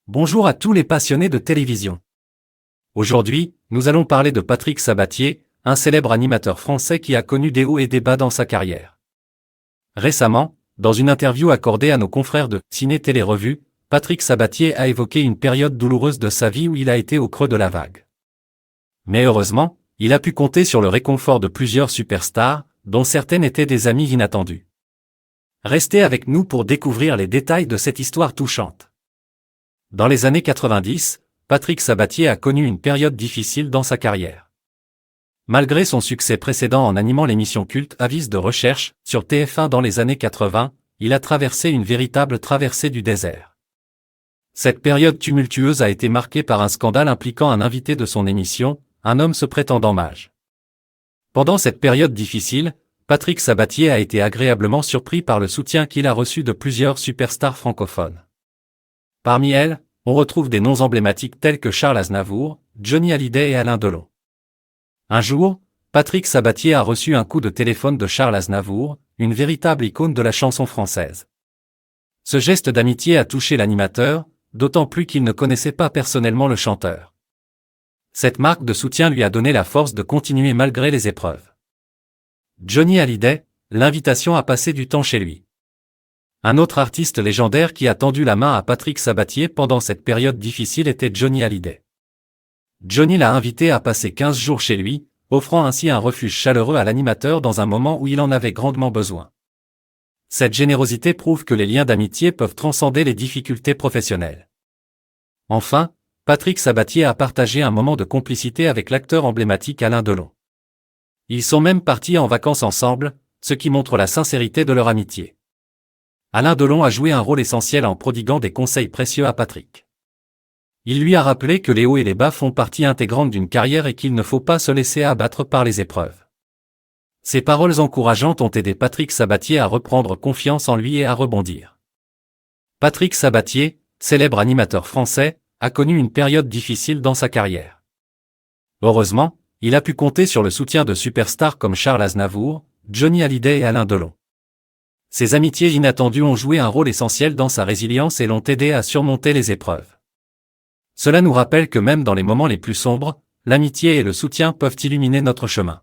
Bonjour à tous les passionnés de télévision. Aujourd'hui, nous allons parler de Patrick Sabatier, un célèbre animateur français qui a connu des hauts et des bas dans sa carrière. Récemment, dans une interview accordée à nos confrères de Ciné Télé Revue, Patrick Sabatier a évoqué une période douloureuse de sa vie où il a été au creux de la vague. Mais heureusement, il a pu compter sur le réconfort de plusieurs superstars, dont certaines étaient des amis inattendus. Restez avec nous pour découvrir les détails de cette histoire touchante. Dans les années 90, Patrick Sabatier a connu une période difficile dans sa carrière. Malgré son succès précédent en animant l'émission culte Avis de recherche sur TF1 dans les années 80, il a traversé une véritable traversée du désert. Cette période tumultueuse a été marquée par un scandale impliquant un invité de son émission, un homme se prétendant mage. Pendant cette période difficile, Patrick Sabatier a été agréablement surpris par le soutien qu'il a reçu de plusieurs superstars francophones. Parmi elles, on retrouve des noms emblématiques tels que Charles Aznavour, Johnny Hallyday et Alain Delon. Un jour, Patrick Sabatier a reçu un coup de téléphone de Charles Aznavour, une véritable icône de la chanson française. Ce geste d'amitié a touché l'animateur, d'autant plus qu'il ne connaissait pas personnellement le chanteur. Cette marque de soutien lui a donné la force de continuer malgré les épreuves. Johnny Hallyday, l'invitation à passer du temps chez lui. Un autre artiste légendaire qui a tendu la main à Patrick Sabatier pendant cette période difficile était Johnny Hallyday. Johnny l'a invité à passer 15 jours chez lui, offrant ainsi un refuge chaleureux à l'animateur dans un moment où il en avait grandement besoin. Cette générosité prouve que les liens d'amitié peuvent transcender les difficultés professionnelles. Enfin, Patrick Sabatier a partagé un moment de complicité avec l'acteur emblématique Alain Delon. Ils sont même partis en vacances ensemble, ce qui montre la sincérité de leur amitié. Alain Delon a joué un rôle essentiel en prodiguant des conseils précieux à Patrick. Il lui a rappelé que les hauts et les bas font partie intégrante d'une carrière et qu'il ne faut pas se laisser abattre par les épreuves. Ces paroles encourageantes ont aidé Patrick Sabatier à reprendre confiance en lui et à rebondir. Patrick Sabatier, célèbre animateur français, a connu une période difficile dans sa carrière. Heureusement, il a pu compter sur le soutien de superstars comme Charles Aznavour, Johnny Hallyday et Alain Delon. Ces amitiés inattendues ont joué un rôle essentiel dans sa résilience et l'ont aidé à surmonter les épreuves. Cela nous rappelle que même dans les moments les plus sombres, l'amitié et le soutien peuvent illuminer notre chemin.